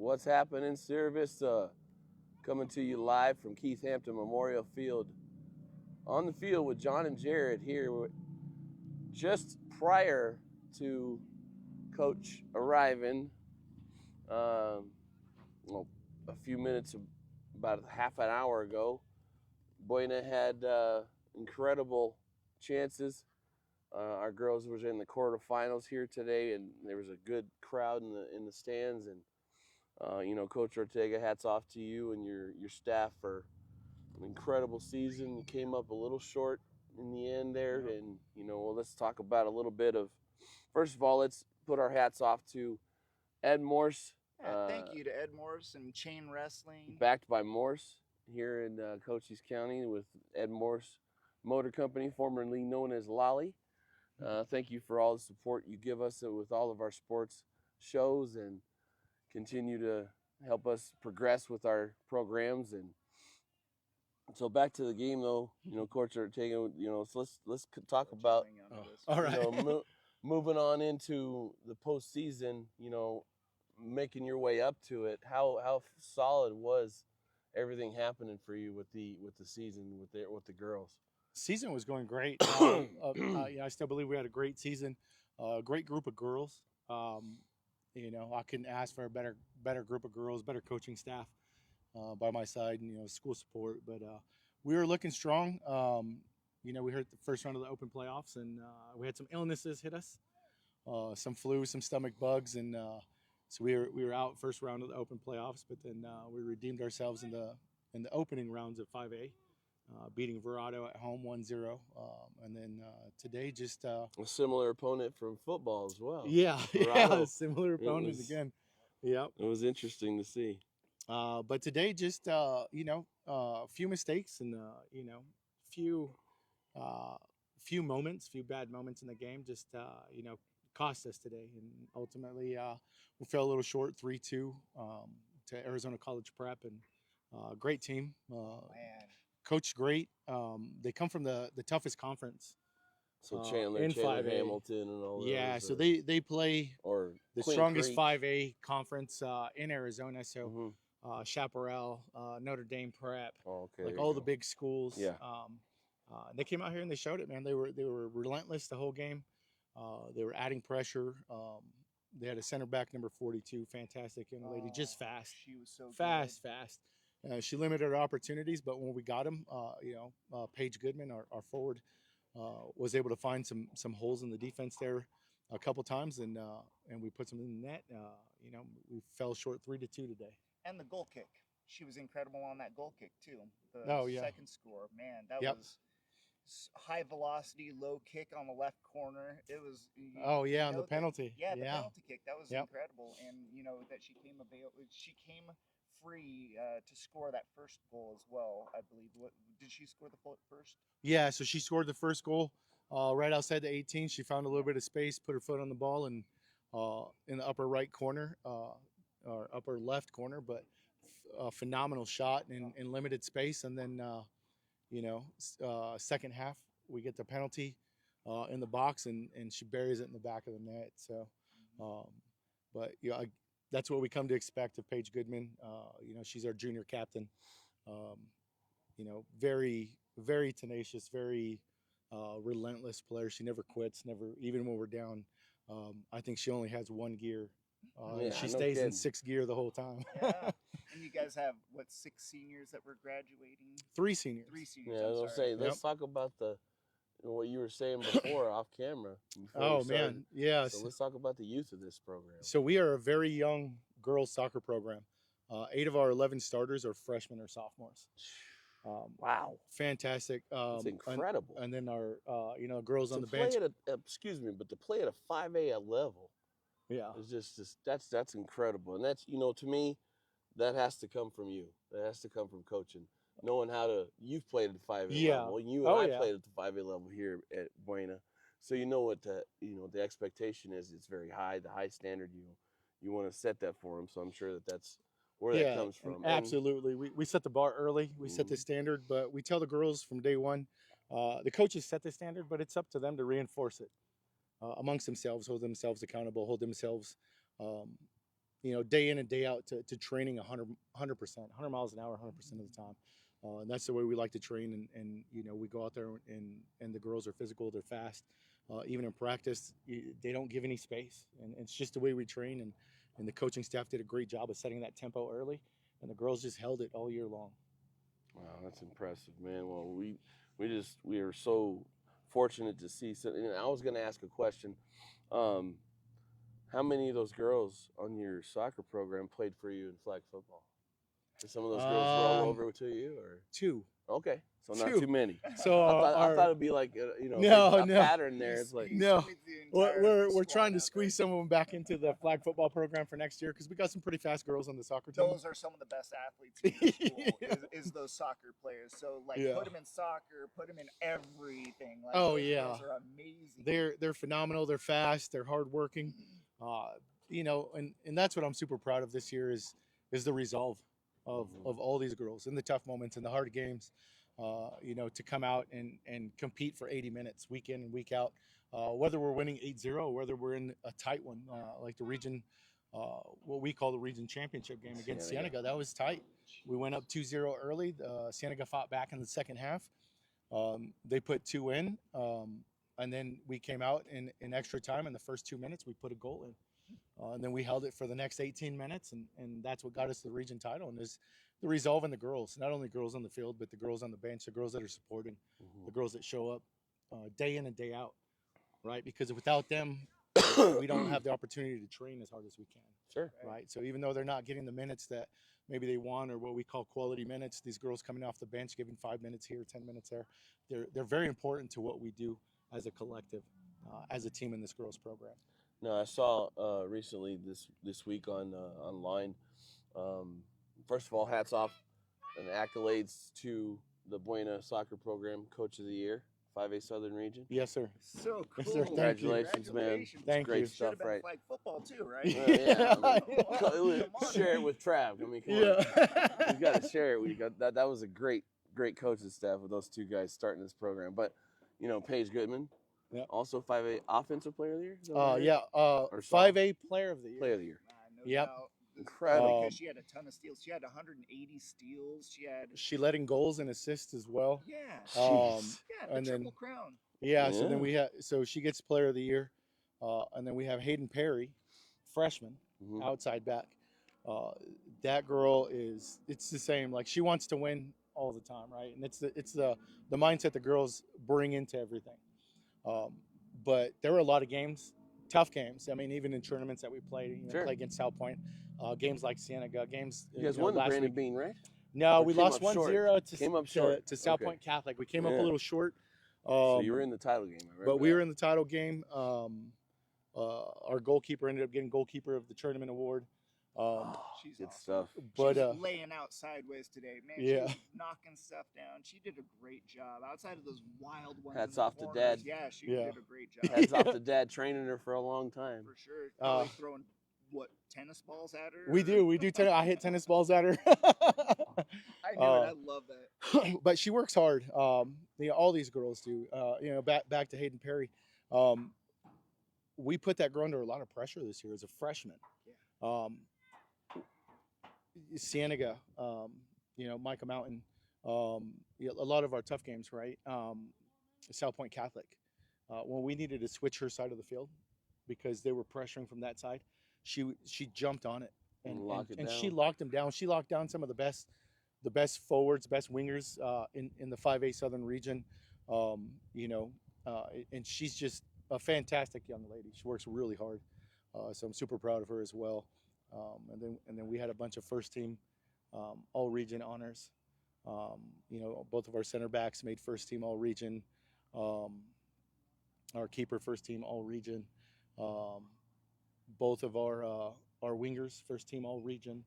What's happening, Sierra Vista? Coming to you live from Keith Hampton Memorial Field. On the field with Jon and Jarad here, just prior to Coach arriving. Well, a few minutes, about half an hour ago, Buena had incredible chances. Our girls was in the quarterfinals here today, and there was a good crowd in the stands. And Coach Ortega, hats off to you and your staff for an incredible season. You came up a little short in the end there, and let's talk about a little bit of. First of all, let's put our hats off to Ed Morse. Thank you to Ed Morse and Chain Wrestling. Backed by Morse here in Cochise County with Ed Morse Motor Company, formerly known as Lolly. Thank you for all the support you give us with all of our sports shows, and continue to help us progress with our programs. And so back to the game, though, Coach Ortega, so let's talk about all right. Moving on into the postseason, making your way up to it. How solid was everything happening for you with the season with the girls? Season was going great. I still believe we had a great season, a great group of girls. I couldn't ask for a better group of girls, better coaching staff by my side, and school support. But we were looking strong. We hit the first round of the open playoffs, and we had some illnesses hit us, some flu, some stomach bugs, and so we were out first round of the open playoffs. But then we redeemed ourselves in the opening rounds of 5A. Beating Verado at home 1-0. And then today just a similar opponent from football as well. Yeah, a similar opponent again. Yeah. It was interesting to see. But today just a few mistakes and few bad moments in the game just cost us today, and ultimately we fell a little short 3-2 to Arizona College Prep, and great team. Coached great. They come from the toughest conference. So Chandler 5A. Hamilton and all that. Yeah, so they play the strongest Creek. 5A conference in Arizona. So Chaparral, Notre Dame Prep, like all the big schools. Yeah. They came out here and they showed it, man. They were relentless the whole game. They were adding pressure. They had a center back, number 42, fantastic young lady, just fast. She was so fast. She limited her opportunities, but when we got him, Paige Goodman, our forward, was able to find some holes in the defense there a couple times, and we put some in the net. We fell short 3-2 today. And the goal kick, she was incredible on that goal kick too. Second score, man, that was high velocity, low kick on the left corner. It was. On the penalty. The penalty kick, that was incredible, and that she came free to score that first goal as well, I believe. Did she score the first? Yeah, so she scored the first goal right outside the 18. She found a little bit of space, put her foot on the ball, and in the upper right corner or upper left corner, but a phenomenal shot in limited space. And then, second half, we get the penalty in the box, and she buries it in the back of the net. So, that's what we come to expect of Paige Goodman. She's our junior captain. Very, very tenacious, very relentless player. She never quits, even when we're down. I think she only has one gear. She stays in sixth gear the whole time. Yeah. And you guys have, 6 seniors that were graduating? 3 seniors. 3 seniors. Yeah, I was going to say, let's talk about what you were saying before off camera. Man, yeah. So let's talk about the youth of this program. So we are a very young girls soccer program. 8 of our 11 starters are freshmen or sophomores. Wow, fantastic! That's incredible. And then our girls on the bench. But to play at a 5A level, it's just that's incredible. And that's to me, that has to come from you. That has to come from coaching. Knowing you've played at the 5A level, and I played at the 5A level here at Buena, so you know what the expectation is. It's very high, the high standard. You want to set that for them. So I'm sure that's where that comes from. Absolutely, we set the bar early. We set the standard, but we tell the girls from day one, the coaches set the standard, but it's up to them to reinforce it amongst themselves, hold themselves accountable, hold themselves day in and day out to training 100%, 100 miles an hour, 100% of the time. And that's the way we like to train. And we go out there and the girls are physical, they're fast. Even in practice, they don't give any space. And it's just the way we train. And the coaching staff did a great job of setting that tempo early. And the girls just held it all year long. Wow, that's impressive, man. Well, we are so fortunate to see. So, and I was going to ask a question. How many of those girls on your soccer program played for you in flag football? Did some of those girls roll over to you, or 2? Okay, so not too many. So I thought it'd be like a pattern there. It's like we're trying to squeeze some of them back into the flag football program for next year because we got some pretty fast girls on the soccer team. Those are some of the best athletes in the school. is those soccer players. So put them in soccer, put them in everything. Like, those girls are amazing. They're phenomenal. They're fast. They're hardworking. And that's what I'm super proud of this year is the resolve of all these girls in the tough moments, in the hard games, to come out and compete for 80 minutes week in and week out, whether we're winning 8-0 or whether we're in a tight one, like the region, what we call the region championship game against Cienega. That was tight. We went up 2-0 early. Cienega fought back in the second half. They put 2 in, and then we came out in extra time. In the first 2 minutes, we put a goal in. And then we held it for the next 18 minutes, and that's what got us the region title. And there's the resolve in the girls, not only girls on the field, but the girls on the bench, the girls that are supporting, the girls that show up day in and day out, right? Because without them, we don't have the opportunity to train as hard as we can. Sure. Right? So even though they're not getting the minutes that maybe they want or what we call quality minutes, these girls coming off the bench, giving 5 minutes here, 10 minutes there, they're very important to what we do as a collective, as a team in this girls program. No, I saw recently this week online. First of all, hats off and accolades to the Buena soccer program Coach of the Year, 5A Southern Region. Yes, sir. So cool. Yes, sir. Congratulations, man. Thank Great you. stuff, right? Like football too, right? Share it with Trav. I mean, come on. You got to share it. That was a great coaching staff with those 2 guys starting this program. But Paige Goodman. Yep. Also 5A Offensive Player of the Year? 5A Player of the Year. Player of the Year. Yep. Incredible. Because she had a ton of steals. She had 180 steals. She led in goals and assists as well. Yeah. And triple crown. So then she gets Player of the Year. And then we have Hayden Perry, freshman, outside back. That girl it's the same. Like, she wants to win all the time, right? And it's the mindset the girls bring into everything. But there were a lot of games, tough games. I mean, even in tournaments that we played, play against South Point, games like Cienega, games. You guys won the Brandon Bean, right? No, we lost 1-0 to South Okay. Point Catholic. We came up a little short. So you were in the title game, right? But we were in the title game. Our goalkeeper ended up getting goalkeeper of the tournament award. She's good awesome. stuff. But she's laying out sideways today, man. She was knocking stuff down. She did a great job. Outside of those wild ones. Hats off to Dad. Yeah, she did a great job. Hats off to Dad training her for a long time. For sure. Probably throwing tennis balls at her. We do. I hit tennis balls at her. I do it. I love that. But she works hard. All these girls do. Back to Hayden Perry. We put that girl under a lot of pressure this year as a freshman. Yeah. Cienega, Micah Mountain, a lot of our tough games, right? South Point Catholic, when we needed to switch her side of the field because they were pressuring from that side, she jumped on it and she locked them down. She locked down some of the best forwards, best wingers in the 5A Southern region, and she's just a fantastic young lady. She works really hard, so I'm super proud of her as well. And then we had a bunch of first team all region honors. Both of our center backs made first team all region. Our keeper first team all region. Both of our wingers first team all region.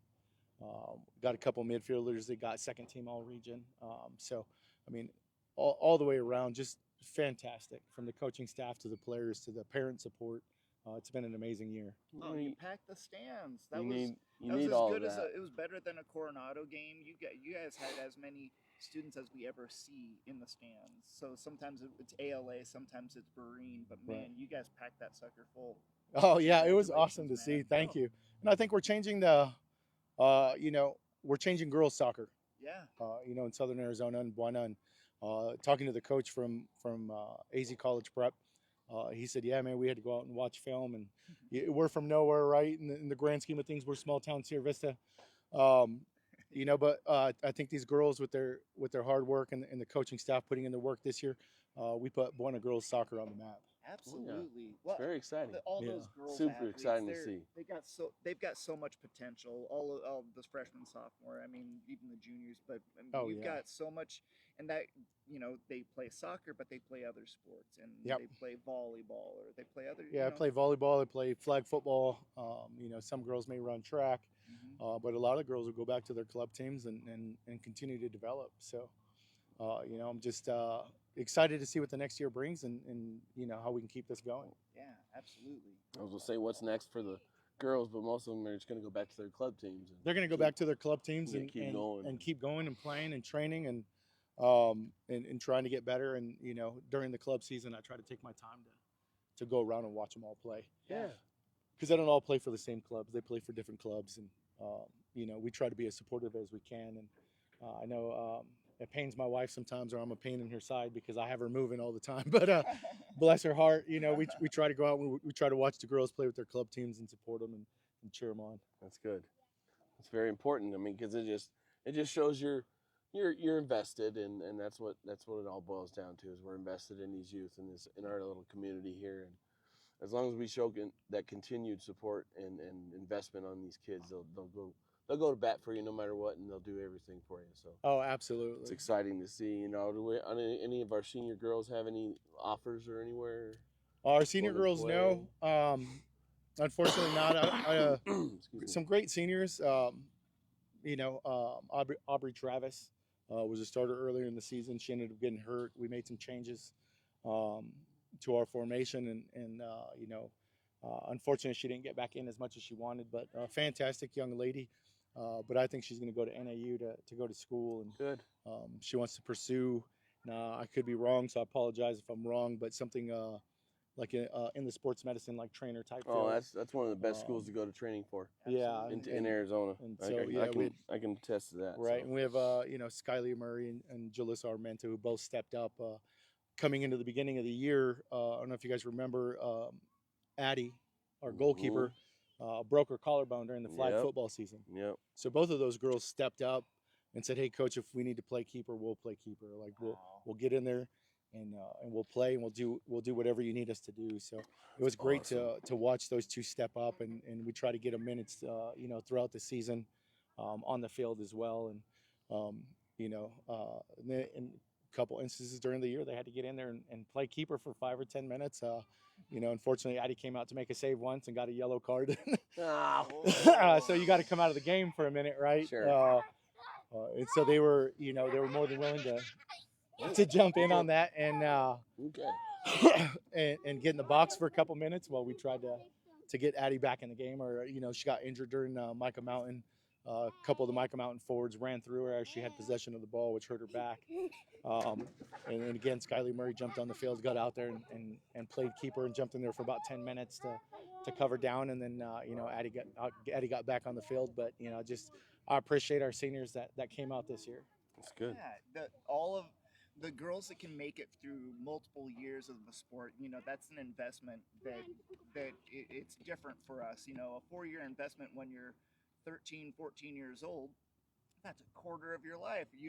Got a couple midfielders that got second team all region. So I mean, all the way around, just fantastic, from the coaching staff to the players to the parent support. It's been an amazing year. Oh, you packed the stands. That you was need as all good of as that. it was better than a Coronado game. You guys had as many students as we ever see in the stands. So sometimes it's ALA, sometimes it's Berrien, but man, you guys packed that sucker full. Oh yeah, it was awesome to see. Thank you. And I think we're changing we're changing girls soccer. Yeah. In Southern Arizona and Buena, and talking to the coach from AZ College Prep, he said, "Yeah, man, we had to go out and watch film, and we're from nowhere, right? In the grand scheme of things, we're small town Sierra Vista, um, But I think these girls with their hard work and the coaching staff putting in the work this year, we put Buena girls soccer on the map. Absolutely. Well, very exciting. All those girls, super athletes, exciting to see. They've got so much potential. All this freshman, sophomore. I mean, even the juniors. But you've got so much, and that they play soccer, but they play other sports, and they play volleyball, or they play other. Yeah, I play volleyball. I play flag football. Some girls may run track, but a lot of girls will go back to their club teams and continue to develop. So, I'm just excited to see what the next year brings and how we can keep this going. Yeah, absolutely. I was gonna say what's next for the girls, but most of them are just gonna go back to their club teams. They're gonna go back to their club teams and keep going and playing and training and trying to get better. And during the club season, I try to take my time to go around and watch them all play. Yeah. Because they don't all play for the same clubs. They play for different clubs, and we try to be as supportive as we can. And I know it pains my wife sometimes, or I'm a pain in her side because I have her moving all the time. But bless her heart, we try to go out and we try to watch the girls play with their club teams and support them and cheer them on. That's good. That's very important. I mean, because it just shows you're invested, and that's what it all boils down to, is we're invested in these youth and in our little community here. And as long as we show that continued support and investment on these kids, they'll go to bat for you no matter what, and they'll do everything for you. So Absolutely, it's exciting to see. Do any of our senior girls have any offers or anywhere? Our senior girls, no. Unfortunately, not. Some great seniors. Aubrey Travis was a starter earlier in the season. She ended up getting hurt. We made some changes to our formation, and unfortunately, she didn't get back in as much as she wanted. But a fantastic young lady. But I think she's going to go to NAU to go to school, and good. She wants to pursue. I could be wrong, so I apologize if I'm wrong. But something like in the sports medicine, like trainer type. Oh, that's one of the best schools to go to training for. Yeah, in Arizona. And so I can attest to that. Right, so. And we have Skylie Murray and Jalissa Armenta, who both stepped up coming into the beginning of the year. I don't know if you guys remember Addie, our goalkeeper. Broke her collarbone during the flag football season. Yep. So both of those girls stepped up and said, "Hey, coach, if we need to play keeper, we'll play keeper. Like we'll get in there and we'll play and we'll do whatever you need us to do." So it was great to watch those two step up, and we try to get them minutes throughout the season on the field as well. And in a couple instances during the year, they had to get in there and play keeper for 5 or 10 minutes. Unfortunately, Addie came out to make a save once and got a yellow card. So you got to come out of the game for a minute, right? Sure. And so they were more than willing to jump in on that and and get in the box for a couple minutes while we tried to get Addie back in the game. Or she got injured during Micah Mountain. A couple of the Micah Mountain forwards ran through her as she had possession of the ball, which hurt her back. And then again, Skylie Murray jumped on the field, got out there and played keeper and jumped in there for about 10 minutes to cover down. And then, Addie got back on the field. But, I appreciate our seniors that came out this year. That's good. Yeah, all of the girls that can make it through multiple years of the sport, that's an investment that it's different for us. A 4-year investment when you're 13, 14 years old, that's a quarter of your life. We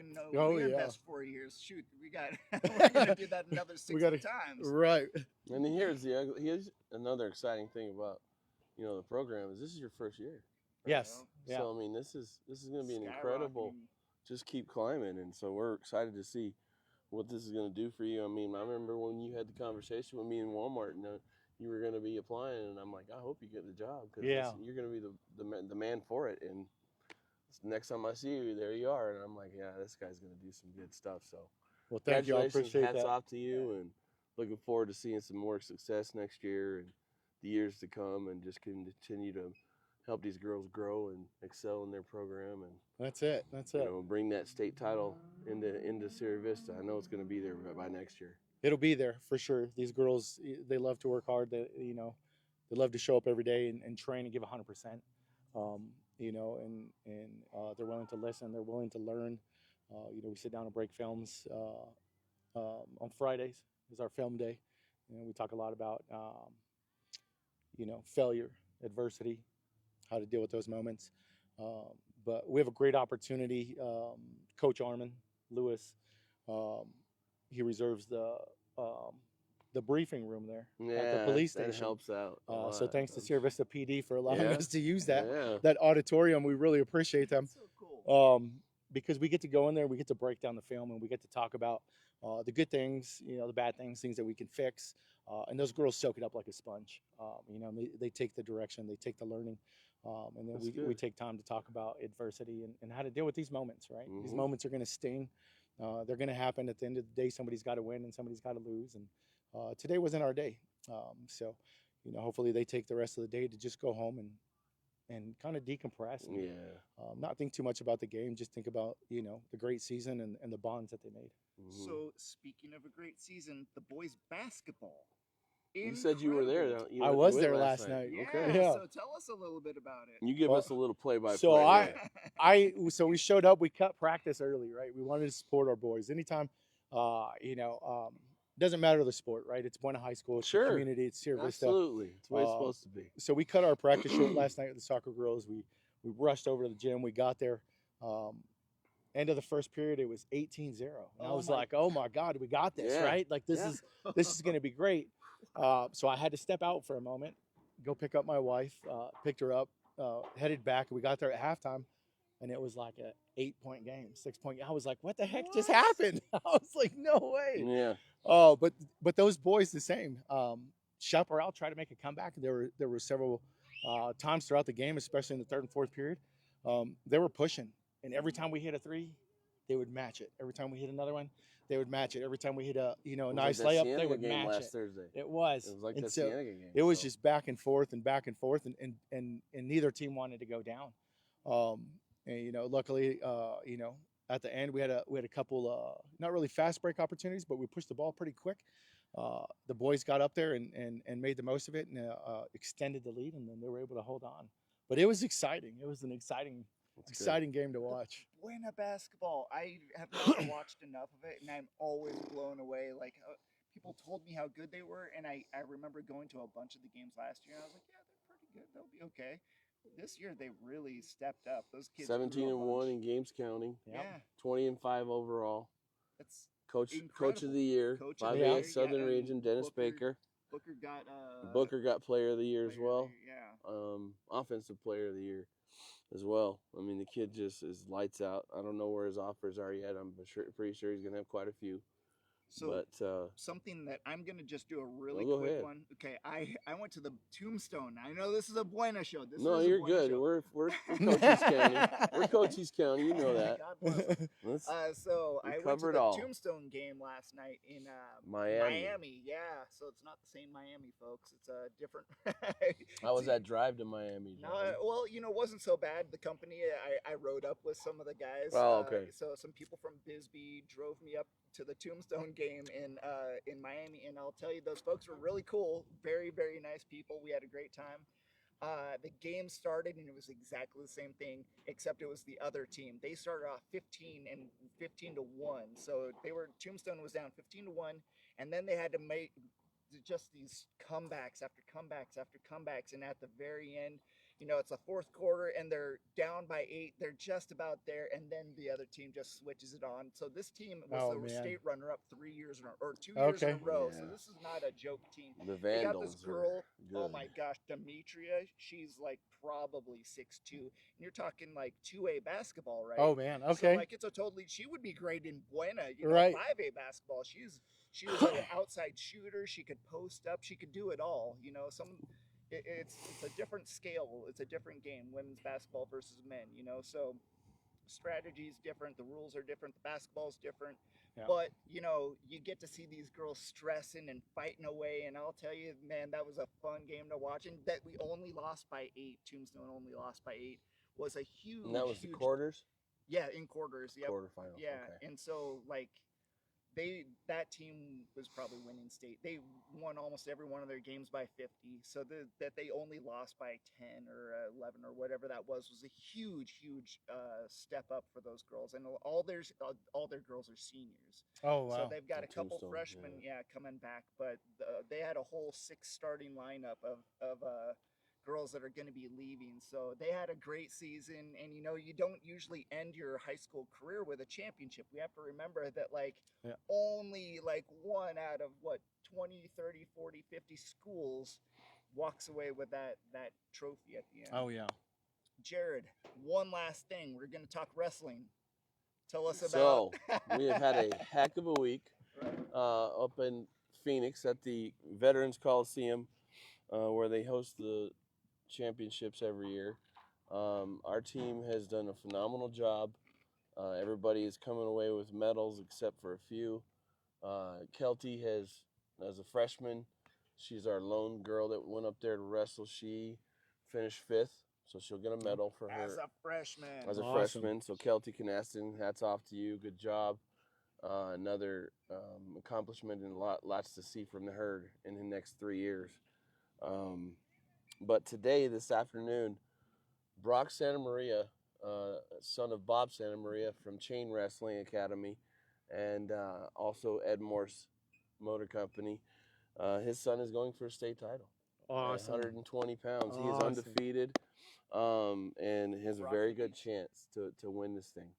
invest 4 years. Shoot, we're gonna do that another 60 times. Right. And here's another exciting thing about the program is this is your first year. Right? Yes. Yeah. So I mean this is gonna be an incredible. Just keep climbing, and so we're excited to see what this is gonna do for you. I mean, I remember when you had the conversation with me in Walmart, and you were going to be applying, and I'm like, I hope you get the job, because you're going to be the man for it. And next time I see you, there you are, and I'm like, yeah, this guy's going to do some good stuff. So, well, thank you. I appreciate Hats that. off to you, and looking forward to seeing some more success next year and the years to come, and just continue to help these girls grow and excel in their program. And that's it. Bring that state title into Sierra Vista. I know it's going to be there by next year. It'll be there for sure. These girls, they love to work hard. they love to show up every day and train and give 100%. You know, and they're willing to listen. They're willing to learn. You know, we sit down and break films on Fridays is our film day. You know, we talk a lot about you know, failure, adversity, how to deal with those moments. Um, but we have a great opportunity. Coach Armin Lewis, um, he reserves um, the briefing room there at the Yeah, police that station. helps out a So lot. thanks to Sierra Vista PD for allowing Yeah, us to use that yeah. that auditorium. We really appreciate them. That's so cool. Because we get to go in there, we get to break down the film, and we get to talk about the good things, you know, the bad things, things that we can fix. And those girls soak it up like a sponge. You know, they take the direction, they take the learning, and then That's we good. take time to talk about adversity and how to deal with these moments, right? These Mhm. moments are going to sting. They're going to happen at the end of the day. Somebody's got to win and somebody's got to lose. And today wasn't our day. So, you know, hopefully they take the rest of the day to just go home and kind of decompress and Yeah. not think too much about the game. Just think about, you know, the great season and the bonds that they made. Mhm. So speaking of a great season, the boys basketball. You said you were there. Incredible. You I went- was you went there last night. Yeah, Okay. Yeah. So tell us a little bit about it. You give Well, us a little play-by-play. so here. so we showed up. We cut practice early, right? We wanted to support our boys. Anytime, you know, doesn't matter the sport, right? It's Buena High School, it's the Sure. community, it's Sierra Vista. Absolutely. It's the way it's Uh, supposed to be. So we cut our practice short last night with the soccer girls. We rushed over to the gym. We got there. End of the first period, it was 18-0. And I Oh was my- like, oh my God, we got this, Yeah. right? Like Yeah. this is going to be great. So I had to step out for a moment, go pick up my wife, picked her up, headed back. We got there at halftime, and it was like a 8-point game, 6-point. I was like, what the heck just What? happened? I was like, no way. Yeah. Oh, but those boys the same. Chaparral tried to make a comeback. There were several times throughout the game, especially in the third and fourth period. They were pushing, and every time we hit a three, they would match it. Every time we hit another one, they would match it. Every time we hit a It was nice like that layup, they Cienega would game match last it. Thursday. It was. It was like And that so Cienega game. it was so. just back and forth, and neither team wanted to go down. And you know, luckily, you know, at the end we had a couple not really fast break opportunities, but we pushed the ball pretty quick. The boys got up there and made the most of it and extended the lead, and then they were able to hold on. But it was exciting. It was an exciting game to watch. Buena basketball. I have not watched enough of it, and I'm always blown away. Like people told me how good they were, and I remember going to a bunch of the games last year, and I was like, yeah, they're pretty good. They'll be okay. This year they really stepped up. Those kids. grew a 17-1 bunch. in games counting. Yep. Yeah, 20-5 overall. that's Coach of Incredible. the year. Coach of 5A the year, yeah, Southern and Region. Dennis Booker- Baker. Booker got Booker got Player of the Year as player of well. the year, Yeah. Offensive Player of the Year as well. I mean, the kid just is lights out. I don't know where his offers are yet. I'm pretty sure he's gonna have quite a few. So But something that I'm gonna just do a really go quick ahead. one. Okay, I went to the Tombstone. I know this is a Buena show. This no, is a you're Buena good. show. We're Cochise County. We're Cochise County. You know that. God bless 'em. Let's, So We I went to covered the all. Tombstone game last night in Miami. Yeah, so it's not the same Miami, folks. It's a different. How was that drive to Miami? No, John? well, you know, it wasn't so bad. The company I rode up with some of the guys. Oh, okay. So some people from Bisbee drove me up to the Tombstone game in Miami, and I'll tell you, those folks were really cool. Very, very nice people. We had a great time. The game started, and it was exactly the same thing, except it was the other team. They started off 15 to 1. So Tombstone was down 15 to 1, and then they had to make just these comebacks after comebacks after comebacks, and at the very end, you know, it's the fourth quarter and they're down by 8. They're just about there, and then the other team just switches it on. So this team was Oh, the man. state runner-up 3 years in a, or 2 years in a Okay. row. So Yeah. this is not a joke team. The They got Vandals. this girl. Are Oh good. my gosh, Demetria. She's like probably 6'2", and you're talking like 2A basketball, right? Oh man. So Okay. like it's a totally. She would be great in Buena, you know, Right. 5A basketball. She was an outside shooter. She could post up. She could do it all. You know, it's a different scale. It's a different game. Women's basketball versus men. You know, so strategy is different. The rules are different. The basketball is different. Yeah. But you know, you get to see these girls stressing and fighting away. And I'll tell you, man, that was a fun game to watch. And that we only lost by 8. Tombstone only lost by 8. Was a huge. And that was the huge, quarters. Yeah, in quarters. Yep. Quarterfinals. Yeah, Okay. and so like that team was probably winning state. They won almost every one of their games by 50. So that they only lost by 10 or 11 or whatever that was a huge step up for those girls. And all their girls are seniors. Oh So wow. they've got a couple Tombstone, freshmen, coming back, but they had a whole 6 starting lineup of girls that are going to be leaving. So they had a great season, and you don't usually end your high school career with a championship. We have to remember that Yeah. only one out of 20, 30, 40, 50 schools walks away with that trophy at the end. Oh yeah. Jarad, one last thing. We're going to talk wrestling. Tell us about. So we have had a heck of a week up in Phoenix at the Veterans Coliseum, where they host the championships every year. Our team has done a phenomenal job. Everybody is coming away with medals except for a few. Kelty as a freshman, she's our lone girl that went up there to wrestle. She finished 5th, so she'll get a medal for her As a freshman. as a Awesome. freshman. So Kelty Canaston, hats off to you. Good job. Another accomplishment and lots to see from her in the next 3 years. But today, this afternoon, Brock Santa Maria, son of Bob Santa Maria from Chain Wrestling Academy, and also Ed Morse Motor Company, his son is going for a state title. Awesome. 120 pounds. He is Awesome. undefeated, and has a very good chance to win this thing.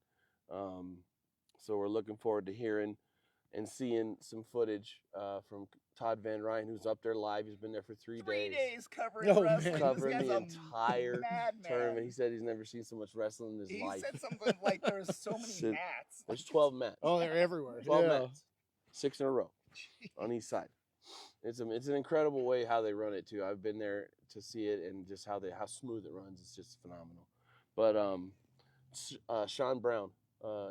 So we're looking forward to hearing and seeing some footage from Todd Van Ryan, who's up there live. He's been there for 3 days. 3 days covering Oh, man. wrestling. This Covering guy's the a entire madman. tournament. He said he's never seen so much wrestling in his He life. said something like there's so many Said- mats. There's 12 mats. Oh, they're everywhere. 12 Yeah. mats. 6 in a row on each side. It's an incredible way how they run it too. I've been there to see it, and just how smooth it runs. It's just phenomenal. But Sean Brown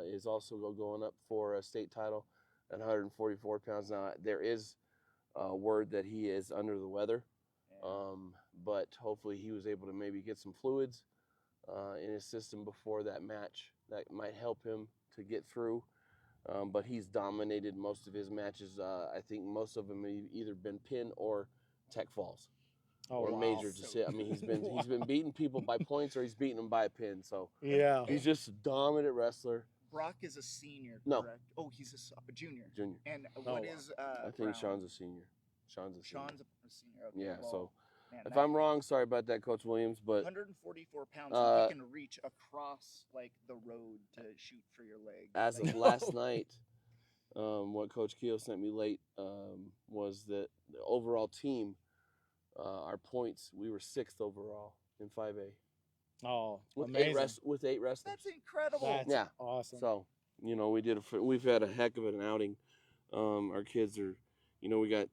is also going up for a state title at 144 pounds. Now there is word that he is under the weather, but hopefully he was able to maybe get some fluids in his system before that match. That might help him to get through. But he's dominated most of his matches. I think most of them have either been pin or tech falls, or wow. major So- decision. I mean, he's been beating people by points, or he's beating them by a pin. So Yeah. he's just a dominant wrestler. Brock is a senior, No. correct? Oh, he's a junior. Junior. And Oh, what wow. is I think Brown? Sean's a senior. Sean's a senior. Sean's a senior. Okay, Yeah. well, So man, if that- I'm wrong, sorry about that, Coach Williams. But 144 pounds, he can reach across the road to shoot for your leg. as Like, of last night, what Coach Keogh sent me late was that the overall team, our points, we were 6th overall in 5A Oh, with amazing. with 8 wrestlers. that's incredible. That's Yeah. awesome. So we've had a heck of an outing. Our kids are, we got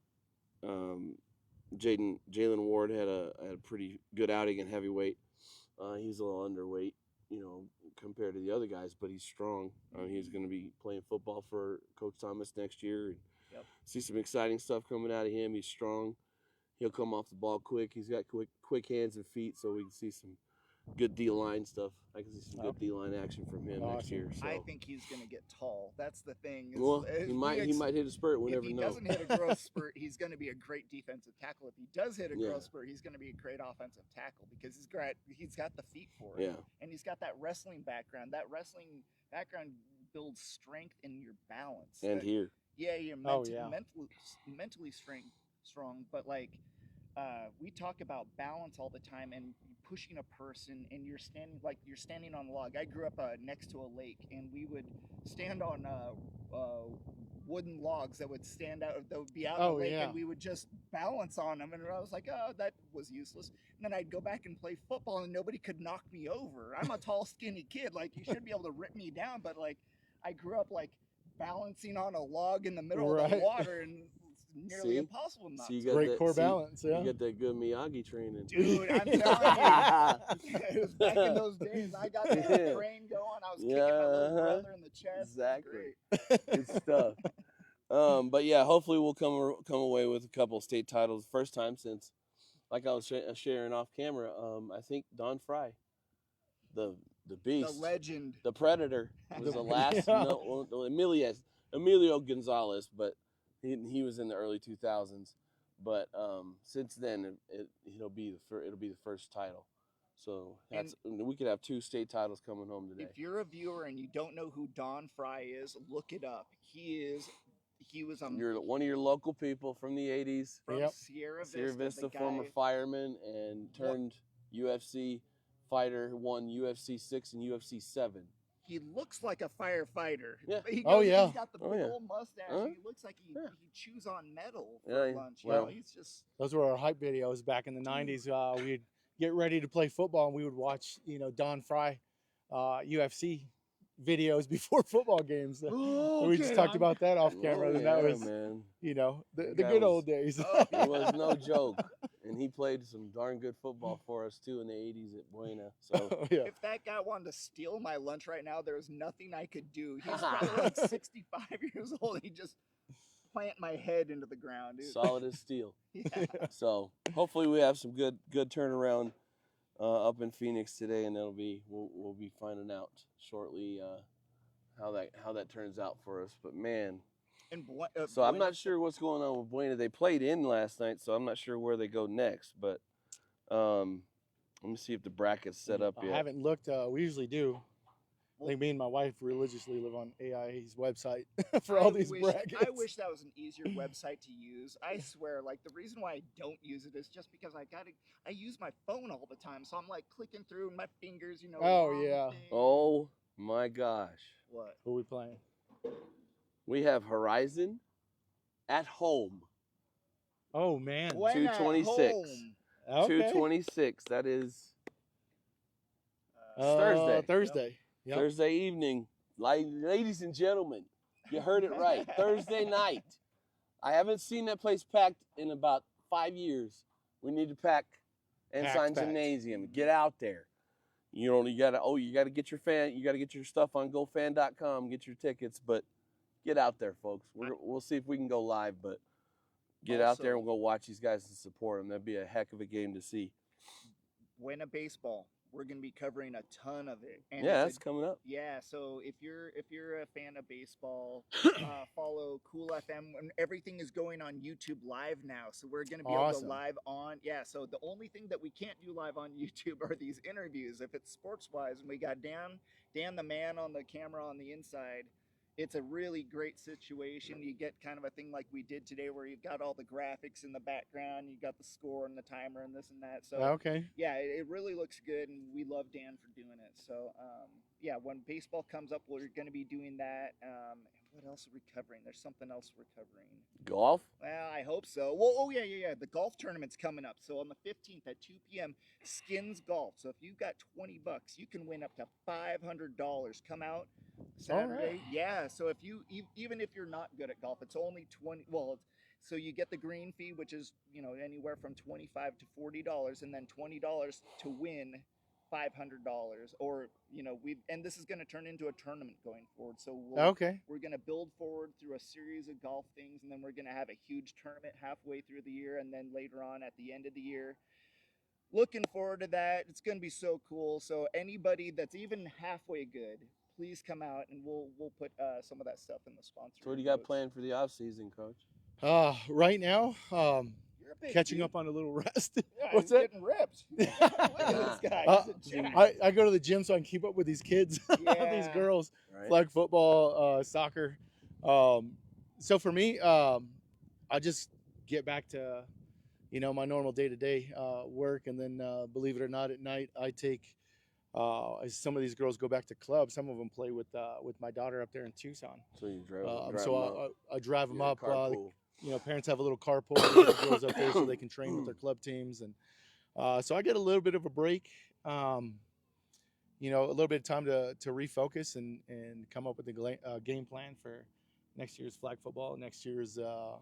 Jalen Ward had a pretty good outing in heavyweight. He's a little underweight, compared to the other guys, but he's strong. He's going to be playing football for Coach Thomas next year. And Yep. see some exciting stuff coming out of him. He's strong. He'll come off the ball quick. He's got quick hands and feet, so we can see some good D-line stuff. I can see some good D-line action from him next Awesome. year. So. I think he's going to get tall. That's the thing. is- Well, if he might hit a spurt. We If never he know. doesn't hit a growth spurt, he's going to be a great defensive tackle. If he does hit a Yeah. growth spurt, he's going to be a great offensive tackle because he's got the feet for it. Yeah. And he's got that wrestling background. That wrestling background builds strength in your balance. And here. Yeah, you're Oh, yeah. mentally strong, but we talk about balance all the time and pushing a person, and you're standing on a log. I grew up next to a lake, and we would stand on wooden logs that would be out in Oh, the lake, yeah. and we would just balance on them. And I was like, oh, that was useless. And then I'd go back and play football, and nobody could knock me over. I'm a tall, skinny kid. You should be able to rip me down, but I grew up balancing on a log in the middle of the Right. water, and it's nearly See? impossible not So you to. got Great that, core see, balance. Yeah. You got that good Miyagi training. Dude, I'm telling you. It was back in those days. I got that Yeah. train going. I was kicking Yeah, my little uh-huh. brother in the chest. It was Exactly. great. Good stuff. But yeah, hopefully we'll come away with a couple state titles. First time since, like I was sharing off camera. I think Don Fry, the beast, The legend. the Predator, was the last. Yeah. No, Emilius. Emilio Gonzalez, but he was in the early 2000s. But since then, it'll be the first title. So we could have 2 state titles coming home today. If you're a viewer and you don't know who Don Fry is, look it up. He was You're one of your local people from the 80s. from Yep. Sierra Vista. Sierra Vista, the guy, former fireman, and turned UFC fighter, won UFC 6 and UFC 7. He looks like a firefighter. Yeah. Oh, yeah. He's got the Oh, big yeah. old mustache. Huh? He looks like he chews on metal Yeah, for lunch. well- He's just Those were our hype videos back in the '90s. We'd get ready to play football, and we would watch, Don Fry UFC videos before football games. We just talked about that off camera, and that was, man. the That good guy old days. It was no joke. And he played some darn good football for us too in the 80s at Buena. So Yeah. if that guy wanted to steal my lunch right now, there's nothing I could do. He's probably like 65 years old. He just plant my head into the ground, dude. solid as steel. Yeah. So hopefully we have some good turnaround up in Phoenix today, and we'll be finding out shortly how that turns out for us. But man, And so I'm not sure what's going on with Buena. They played in last night, so I'm not sure where they go next. But let me see if the bracket's set up I yet. haven't looked. We usually do. I think me and my wife religiously live on AIA's website for all these brackets. I wish that was an easier website to use. I swear, like the reason why I don't use it is just because I use my phone all the time, so I'm like clicking through my fingers, Oh, wrong yeah. thing. Oh my gosh. What? Who are we playing? We have Horizon at home. Oh, man. When at 226. home. Okay. 226. That is Thursday. Thursday. Yep. Thursday evening. Ladies and gentlemen, you heard it right. Thursday night. I haven't seen that place packed in about 5 years. We need to pack Ensign Packed. Gymnasium. Get out there. You gotta get your stuff on GoFan.com, get your tickets, but get out there, folks. We'll see if we can go live, but get out there and we'll go watch these guys and support them. That'd be a heck of a game to see. Buena baseball. We're gonna be covering a ton of it. And Yeah, it's that's coming up. Yeah, so if you're a fan of baseball, follow Cool FM. And everything is going on YouTube live now, so we're gonna be able Awesome. to live on. Yeah, so the only thing that we can't do live on YouTube are these interviews. If it's sports wise, and we got Dan the man on the camera on the inside. It's a really great situation. You get kind of a thing like we did today, where you've got all the graphics in the background, you got the score and the timer and this and that. So Okay. yeah, it really looks good, and we love Dan for doing it. So, yeah, when baseball comes up, we're going to be doing that. What else are we covering? There's something else we're covering. Golf? Well, I hope so. Well, oh, yeah. The golf tournament's coming up. So on the 15th at 2 p.m., Skins Golf. So if you've got $20, you can win up to $500. Come out Saturday. right. Yeah, so if even if you're not good at golf, it's only 20. Well, so you get the green fee, which is, anywhere from $25 to $40, and then $20 to win $500, or and this is going to turn into a tournament going forward. So we're going to build forward through a series of golf things, and then we're going to have a huge tournament halfway through the year, and then later on at the end of the year. Looking forward to that. It's going to be so cool. So anybody that's even halfway good, please come out, and we'll put some of that stuff in the sponsor. So what do you got planned for the off season, Coach? Right now, You're a big catching dude. up on a little rest. Yeah, What's he's that? getting ripped. Look at this guy. He's a jack. I go to the gym so I can keep up with these kids, these Yeah. girls, Right. flag football, soccer. So for me, I just get back to, my normal day-to-day work, and then believe it or not, at night I take. As some of these girls go back to clubs, some of them play with my daughter up there in Tucson. So you drive I drive them yeah, up. carpool. Parents have a little carpool that goes up there so they can train with their club teams, and so I get a little bit of a break. A little bit of time to refocus and come up with a game plan for next year's flag football, next year's Yeah,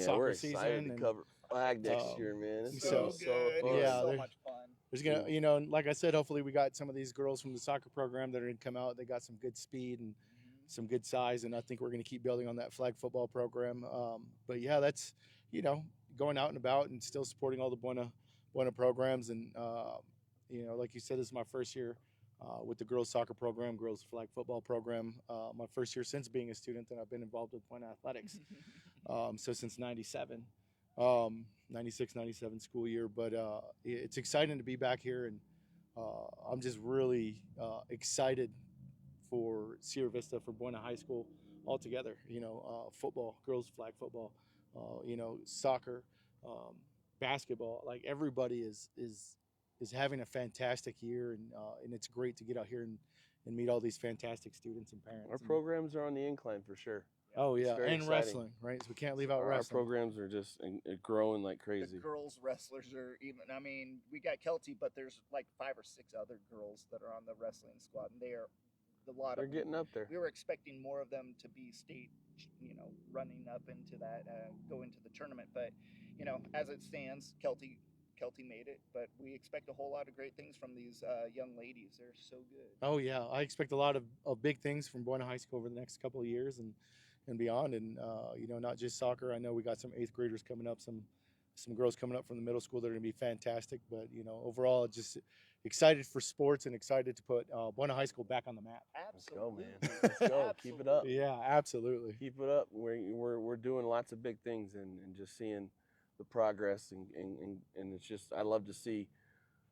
soccer we're excited season. to and cover flag next year, man. It's so so good. fun. Yeah, so they're- much fun. there's gonna, and like I said, hopefully we got some of these girls from the soccer program that are gonna come out. They got some good speed and some good size, and I think we're gonna keep building on that flag football program. But yeah, that's going out and about and still supporting all the Buena programs, and like you said, this is my first year with the girls soccer program, girls flag football program. My first year since being a student, and I've been involved with Buena athletics. So since 97, 96, 97 school year. But it's exciting to be back here, and I'm just really excited for Sierra Vista, for Buena High School altogether. Football, girls flag football, soccer, basketball. Like everybody is having a fantastic year, and it's great to get out here and meet all these fantastic students and parents. Our programs are on the incline for sure. Oh yeah, and exciting. wrestling, right? So we can't leave out wrestling. Our programs are just growing like crazy. The girls wrestlers are even. I mean, we got Kelty, but there's like 5 or 6 other girls that are on the wrestling squad, and they are a lot. They're getting up there. We were expecting more of them to be state, running up into that, go into the tournament. But as it stands, Kelty made it, but we expect a whole lot of great things from these young ladies. They're so good. Oh yeah, I expect a lot of big things from Buena High School over the next couple of years and beyond. And not just soccer. I know we got some 8th graders coming up, some girls coming up from the middle school that are going to be fantastic. But overall, just excited for sports and excited to put Buena High School back on the map. Absolutely. Let's go, man. Let's go. Keep it up. Yeah, absolutely. Keep it up. We're doing lots of big things and just seeing the progress and it's just, I love to see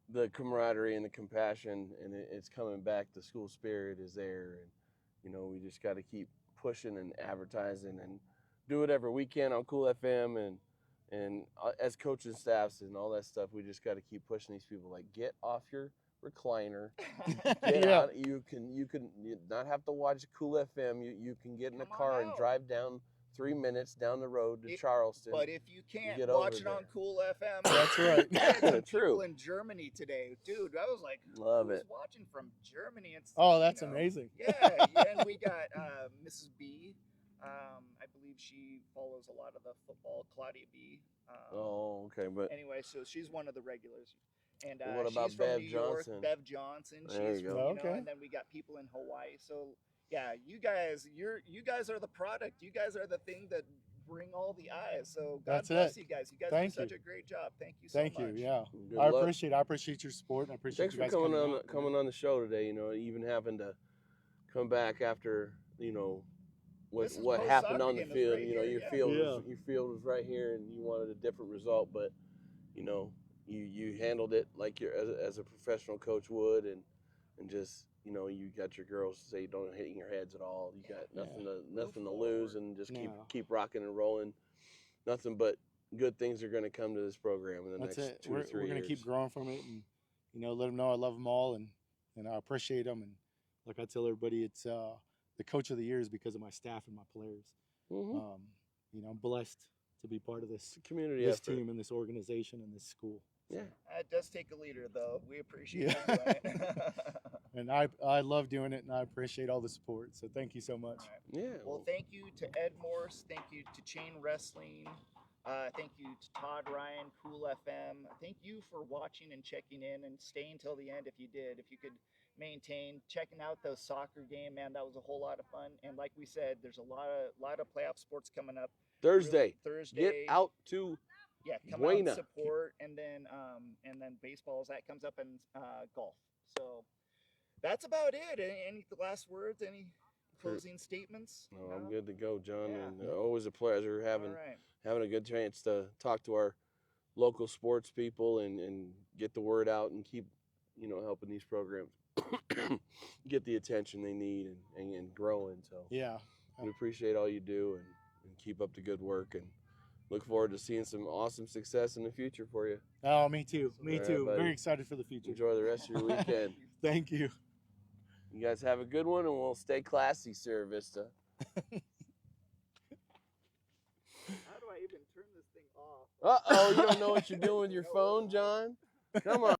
the camaraderie and the compassion, and it's coming back. The school spirit is there, and we just got to keep pushing and advertising and do whatever we can on Cool FM and as coaching staffs and all that stuff. We just got to keep pushing these people, like, get off your recliner, get out. You can not have to watch Cool FM. You can get in a car and drive down 3 minutes down the road to Charleston. But if you can't, watch it on Cool FM. That's right. True. People in Germany today, dude. I was like, love it. Watching from Germany. It's that's amazing. Yeah, and we got Mrs. B. I believe she follows a lot of the football. Claudia B. Okay, but anyway, so she's one of the regulars. And what about she's Bev from New York. Johnson? Bev Johnson. There She's you go. from, Okay. and then we got people in Hawaii. So yeah, you guys are the product. You guys are the thing that bring all the eyes. So God bless you guys. You guys do such a great job. Thank you so much. Thank you. Yeah, Good I luck. appreciate your support. I appreciate Thanks you for guys coming on the show today. Even having to come back after what happened on the field. Right here, your field was right here, and you wanted a different result, but you handled it like you're as a professional coach would, and just you got your girls to say don't hit your heads at all. You got nothing to lose, and just keep rocking and rolling. Nothing but good things are going to come to this program in the next 2 or 3 years. We're going to keep growing from it, and let them know I love them all, and I appreciate them. And like I tell everybody, it's the coach of the year is because of my staff and my players. Mm-hmm. I'm blessed to be part of this community, this team, and this organization, and this school. Yeah, it does take a leader, though. We appreciate it. And I love doing it, and I appreciate all the support. So thank you so much. Right. Yeah. Well, thank you to Ed Morse. Thank you to Chain Wrestling. Thank you to Todd Ryan, Cool FM. Thank you for watching and checking in and staying till the end if you did. If you could maintain checking out the soccer game, man, that was a whole lot of fun. And like we said, there's a lot of playoff sports coming up. Thursday. Get out to come Buena. out and support, and then baseballs that comes up, and golf. So that's about it. Any last words? Any closing statements? No, I'm good to go, John. And always a pleasure having a good chance to talk to our local sports people and get the word out and keep helping these programs get the attention they need and growing. So we appreciate all you do and keep up the good work, and look forward to seeing some awesome success in the future for you. Oh, me too. Me All too. right, Very excited for the future. Enjoy the rest of your weekend. Thank you. You guys have a good one, and we'll stay classy, Sierra Vista. How do I even turn this thing off? Uh-oh, you don't know what you're doing with your phone, John? Come on.